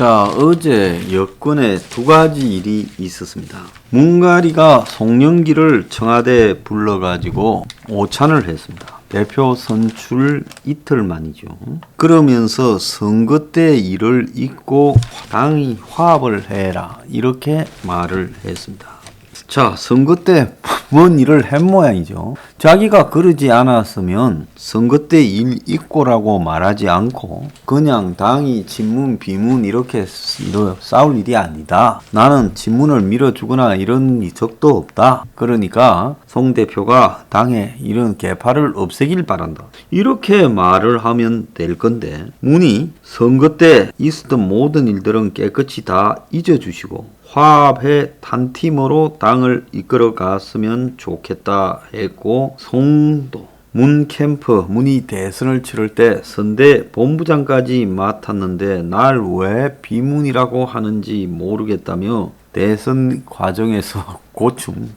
자, 어제 여권에 두 가지 일이 있었습니다. 문가리가 송영길을 청와대에 불러가지고 오찬을 했습니다. 대표 선출 이틀 만이죠. 그러면서 선거 때 일을 잊고 당이 화합을 해라 이렇게 말을 했습니다. 자, 선거 때 뭔 일을 한 모양이죠. 자기가 그러지 않았으면 선거 때 일 잊고라고 말하지 않고 그냥 당이 친문 비문 이렇게 싸울 일이 아니다. 나는 친문을 밀어주거나 이런 적도 없다. 그러니까 송 대표가 당에 이런 개파를 없애길 바란다. 이렇게 말을 하면 될 건데 문이 선거 때 있었던 모든 일들은 깨끗이 다 잊어주시고 화합해 탄팀으로 당을 이끌어 갔으면 좋겠다 했고, 송도 문 캠프 문이 대선을 치를 때 선대 본부장까지 맡았는데 날 왜 비문이라고 하는지 모르겠다며 대선 과정에서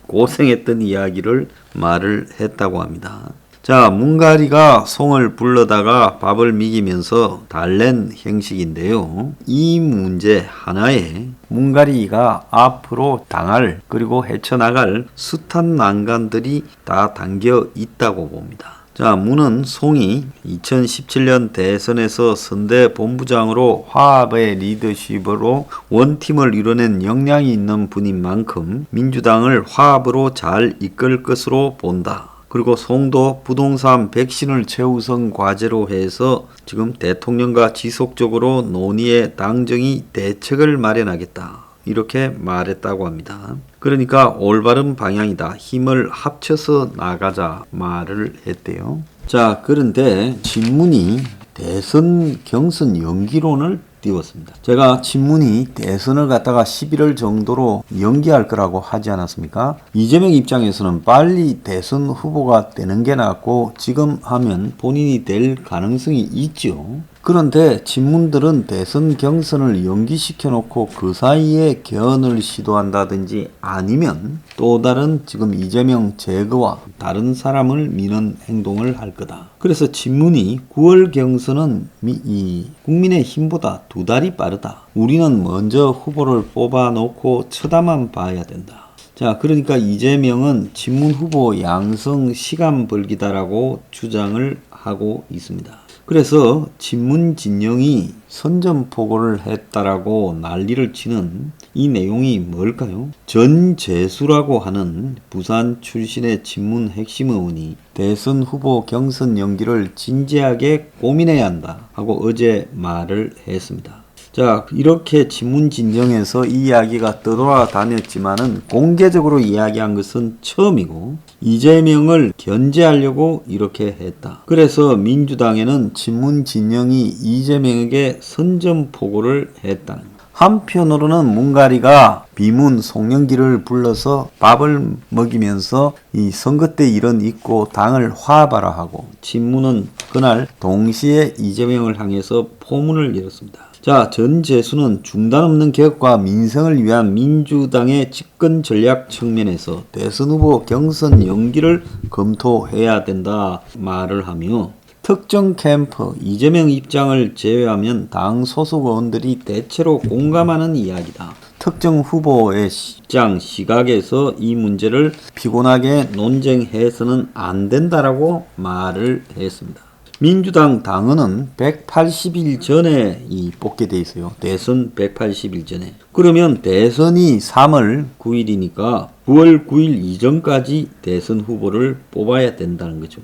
고생했던 이야기를 말을 했다고 합니다. 자, 문가리가 송을 불러다가 밥을 먹이면서 달랜 형식인데요. 이 문제 하나에 문가리가 앞으로 당할 그리고 헤쳐나갈 숱한 난관들이 다 담겨 있다고 봅니다. 자, 문은 송이 2017년 대선에서 선대 본부장으로 화합의 리더십으로 원팀을 이뤄낸 역량이 있는 분인 만큼 민주당을 화합으로 잘 이끌 것으로 본다. 그리고 송도 부동산 백신을 최우선 과제로 해서 지금 대통령과 지속적으로 논의해 당정이 대책을 마련하겠다. 이렇게 말했다고 합니다. 그러니까 올바른 방향이다. 힘을 합쳐서 나가자 말을 했대요. 자, 그런데 친문이 대선 경선 연기론을 띄웠습니다. 제가 친문이 대선을 갖다가 11월 정도로 연기할 거라고 하지 않았습니까? 이재명 입장에서는 빨리 대선 후보가 되는 게 낫고 지금 하면 본인이 될 가능성이 있죠. 그런데 친문들은 대선 경선을 연기시켜 놓고 그 사이에 개헌을 시도한다든지 아니면 또 다른 지금 이재명 제거와 다른 사람을 미는 행동을 할 거다. 그래서 친문이 9월 경선은 이 국민의힘보다 두 달이 빠르다. 우리는 먼저 후보를 뽑아놓고 쳐다만 봐야 된다. 자, 그러니까 이재명은 친문 후보 양성 시간 벌기다라고 주장을 하고 있습니다. 그래서 친문 진영이 선전포고를 했다라고 난리를 치는 이 내용이 뭘까요? 전재수라고 하는 부산 출신의 친문 핵심 의원이 대선 후보 경선 연기를 진지하게 고민해야 한다 하고 어제 말을 했습니다. 자, 이렇게 친문 진영에서 이 이야기가 떠돌아다녔지만은 공개적으로 이야기한 것은 처음이고 이재명을 견제하려고 이렇게 했다. 그래서 민주당에는 친문 진영이 이재명에게 선전포고를 했다. 한편으로는 문가리가 비문 송영길을 불러서 밥을 먹이면서 이 선거 때 일은 잊고 당을 화합하라 하고 친문은 그날 동시에 이재명을 향해서 포문을 열었습니다. 자, 전재수는 중단 없는 개혁과 민생을 위한 민주당의 집권 전략 측면에서 대선 후보 경선 연기를 검토해야 된다 말을 하며 특정 캠프 이재명 입장을 제외하면 당 소속 의원들이 대체로 공감하는 이야기다. 특정 후보의 입장 시각에서 이 문제를 피곤하게 논쟁해서는 안 된다라고 말을 했습니다. 민주당 당헌은 180일 전에 뽑게 돼 있어요. 대선 180일 전에. 그러면 대선이 3월 9일이니까 9월 9일 이전까지 대선 후보를 뽑아야 된다는 거죠.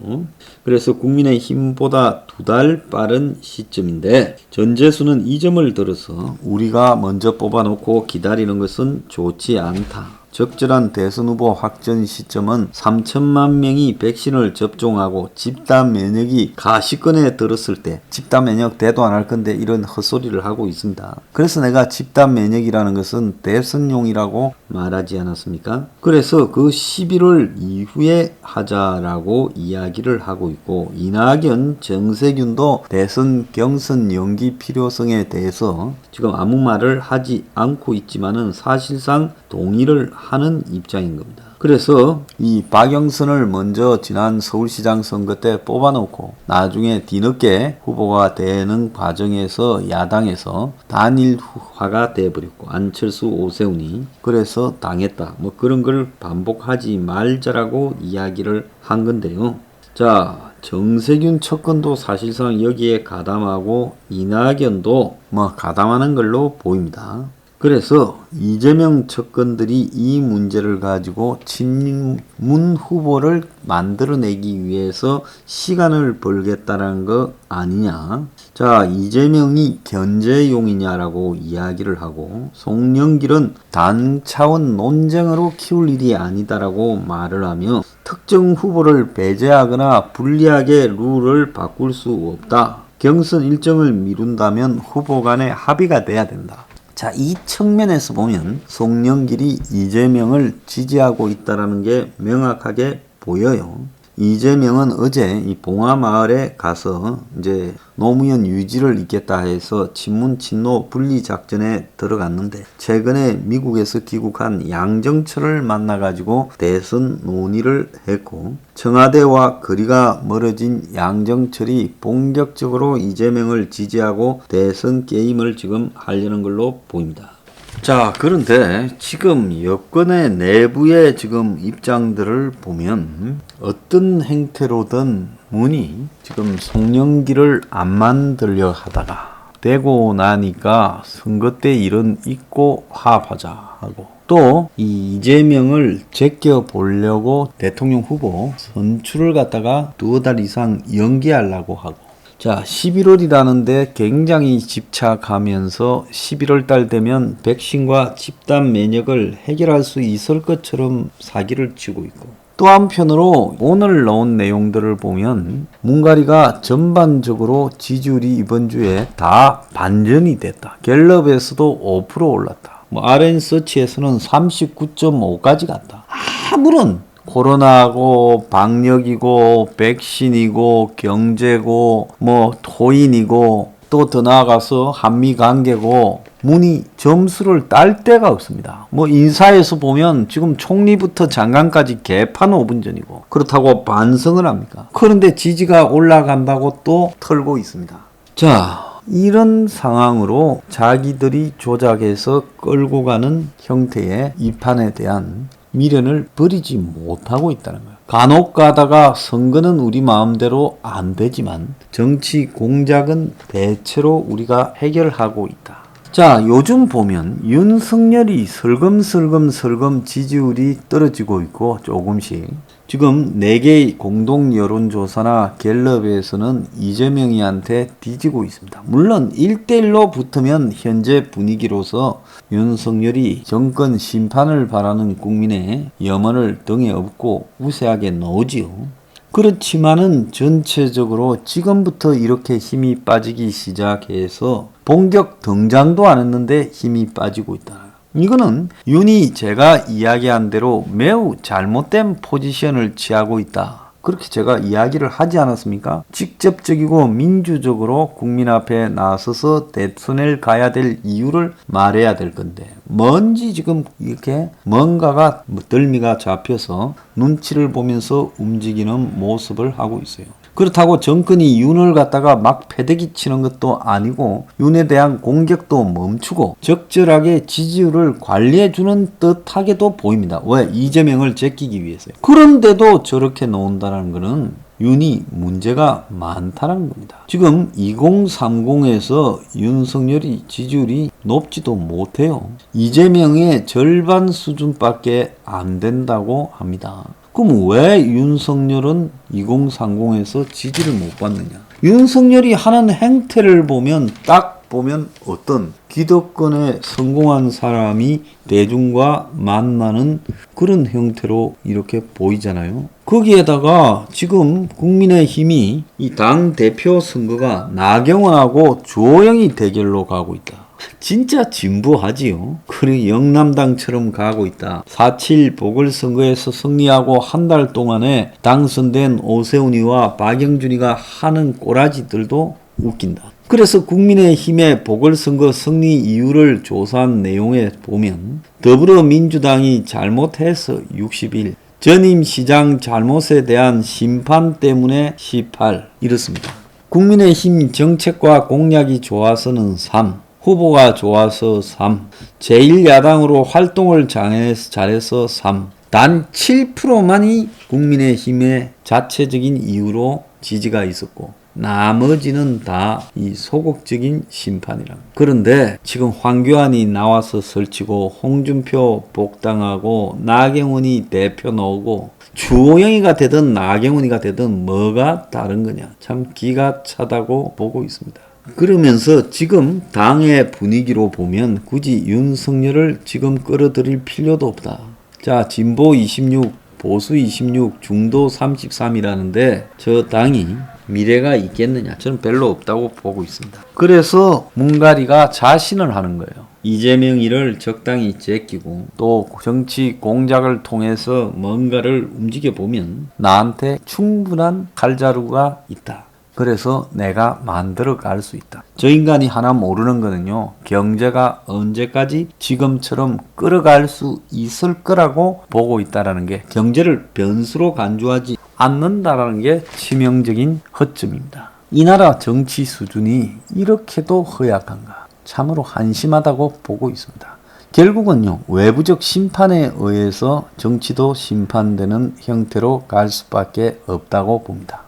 그래서 국민의힘보다 두 달 빠른 시점인데 전재수는 이 점을 들어서 우리가 먼저 뽑아놓고 기다리는 것은 좋지 않다. 적절한 대선 후보 확정 시점은 3천만 명이 백신을 접종하고 집단 면역이 가시권에 들었을 때 집단 면역 대도 안 할 건데 이런 헛소리를 하고 있습니다. 그래서 내가 집단 면역이라는 것은 대선용이라고 말하지 않았습니까? 그래서 그 11월 이후에 하자라고 이야기를 하고 있고 이낙연, 정세균도 대선 경선 연기 필요성에 대해서 지금 아무 말을 하지 않고 있지만은 사실상 동의를 하는 입장인 겁니다. 그래서 이 박영선을 먼저 지난 서울시장 선거 때 뽑아놓고 나중에 뒤늦게 후보가 되는 과정에서 야당에서 단일화가 돼버렸고 안철수 오세훈이 그래서 당했다. 뭐 그런 걸 반복하지 말자라고 이야기를 한 건데요. 자, 정세균 척근도 사실상 여기에 가담하고 이낙연도 뭐 가담하는 걸로 보입니다. 그래서 이재명 척근들이 이 문제를 가지고 친문 후보를 만들어내기 위해서 시간을 벌겠다는 거 아니냐. 자, 이재명이 견제용이냐라고 이야기를 하고 송영길은 당 차원 논쟁으로 키울 일이 아니다라고 말을 하며 특정 후보를 배제하거나 불리하게 룰을 바꿀 수 없다. 경선 일정을 미룬다면 후보 간에 합의가 돼야 된다. 자, 이 측면에서 보면 송영길이 이재명을 지지하고 있다는 게 명확하게 보여요. 이재명은 어제 이 봉화마을에 가서 이제 노무현 유지를 잇겠다 해서 친문 친노 분리 작전에 들어갔는데 최근에 미국에서 귀국한 양정철을 만나가지고 대선 논의를 했고 청와대와 거리가 멀어진 양정철이 본격적으로 이재명을 지지하고 대선 게임을 지금 하려는 걸로 보입니다. 자, 그런데 지금 여권의 내부의 지금 입장들을 보면 어떤 행태로든 문이 지금 송영길을 안 만들려 하다가 되고 나니까 선거 때 일은 잊고 화합하자 하고 또 이 이재명을 제껴 보려고 대통령 후보 선출을 갖다가 2달 이상 연기하려고 하고 자, 11월이라는데 굉장히 집착하면서 11월 달 되면 백신과 집단 면역을 해결할 수 있을 것처럼 사기를 치고 있고 또 한편으로 오늘 나온 내용들을 보면 문가리가 전반적으로 지지율이 이번 주에 다 반전이 됐다. 갤럽에서도 5% 올랐다. 뭐 RN서치에서는 39.5까지 갔다. 아무런 코로나고 방역이고 백신이고 경제고 뭐 토인이고 또 더 나아가서 한미 관계고 문이 점수를 딸 데가 없습니다. 뭐 인사에서 보면 지금 총리부터 장관까지 개판 5분 전이고 그렇다고 반성을 합니까? 그런데 지지가 올라간다고 또 털고 있습니다. 자, 이런 상황으로 자기들이 조작해서 끌고 가는 형태의 이 판에 대한 미련을 버리지 못하고 있다는 거예요. 간혹 가다가 선거는 우리 마음대로 안 되지만 정치 공작은 대체로 우리가 해결하고 있다. 자, 요즘 보면 윤석열이 슬금슬금 지지율이 떨어지고 있고 조금씩 지금 4개의 공동 여론조사나 갤럽에서는 이재명이한테 뒤지고 있습니다. 물론 1대1로 붙으면 현재 분위기로서 윤석열이 정권 심판을 바라는 국민의 염원을 등에 업고 우세하게 나오지요. 그렇지만은 전체적으로 지금부터 이렇게 힘이 빠지기 시작해서 본격 등장도 안 했는데 힘이 빠지고 있다. 이거는 윤이 제가 이야기한 대로 매우 잘못된 포지션을 취하고 있다. 그렇게 제가 이야기를 하지 않았습니까? 직접적이고 민주적으로 국민 앞에 나서서 대선을 가야 될 이유를 말해야 될 건데 뭔지 지금 이렇게 뭔가가 덜미가 잡혀서 눈치를 보면서 움직이는 모습을 하고 있어요. 그렇다고 정권이 윤을 갖다가 막 패대기 치는 것도 아니고 윤에 대한 공격도 멈추고 적절하게 지지율을 관리해주는 듯하게도 보입니다. 왜? 이재명을 제끼기 위해서요. 그런데도 저렇게 나온다는 것은 윤이 문제가 많다는 겁니다. 지금 2030에서 윤석열이 지지율이 높지도 못해요. 이재명의 절반 수준밖에 안 된다고 합니다. 그럼 왜 윤석열은 2030에서 지지를 못 받느냐? 윤석열이 하는 행태를 보면 딱 보면 어떤 기득권에 성공한 사람이 대중과 만나는 그런 형태로 이렇게 보이잖아요. 거기에다가 지금 국민의힘이 이 당 대표 선거가 나경원하고 주호영이 대결로 가고 있다. 진짜 진부하지요. 그리고 영남당처럼 가고 있다. 4.7 보궐선거에서 승리하고 한 달 동안에 당선된 오세훈이와 박영준이가 하는 꼬라지들도 웃긴다. 그래서 국민의힘의 보궐선거 승리 이유를 조사한 내용에 보면 더불어민주당이 잘못해서 61, 전임 시장 잘못에 대한 심판 때문에 18 이렇습니다. 국민의힘 정책과 공약이 좋아서는 3, 후보가 좋아서 3, 제1야당으로 활동을 잘해서 3, 단 7%만이 국민의힘의 자체적인 이유로 지지가 있었고 나머지는 다 이 소극적인 심판이라. 그런데 지금 황교안이 나와서 설치고 홍준표 복당하고 나경원이 대표 나오고 주호영이가 되든 나경원이가 되든 뭐가 다른 거냐. 참 기가 차다고 보고 있습니다. 그러면서 지금 당의 분위기로 보면 굳이 윤석열을 지금 끌어들일 필요도 없다. 자, 진보 26, 보수 26, 중도 33이라는데 저 당이 미래가 있겠느냐? 저는 별로 없다고 보고 있습니다. 그래서 문가리가 자신을 하는 거예요. 이재명이를 적당히 제끼고 또 정치 공작을 통해서 뭔가를 움직여 보면 나한테 충분한 칼자루가 있다. 그래서 내가 만들어 갈 수 있다. 저 인간이 하나 모르는 거는요. 경제가 언제까지 지금처럼 끌어갈 수 있을 거라고 보고 있다라는 게 경제를 변수로 간주하지 않는다라는 게 치명적인 허점입니다. 이 나라 정치 수준이 이렇게도 허약한가? 참으로 한심하다고 보고 있습니다. 결국은요. 외부적 심판에 의해서 정치도 심판되는 형태로 갈 수밖에 없다고 봅니다.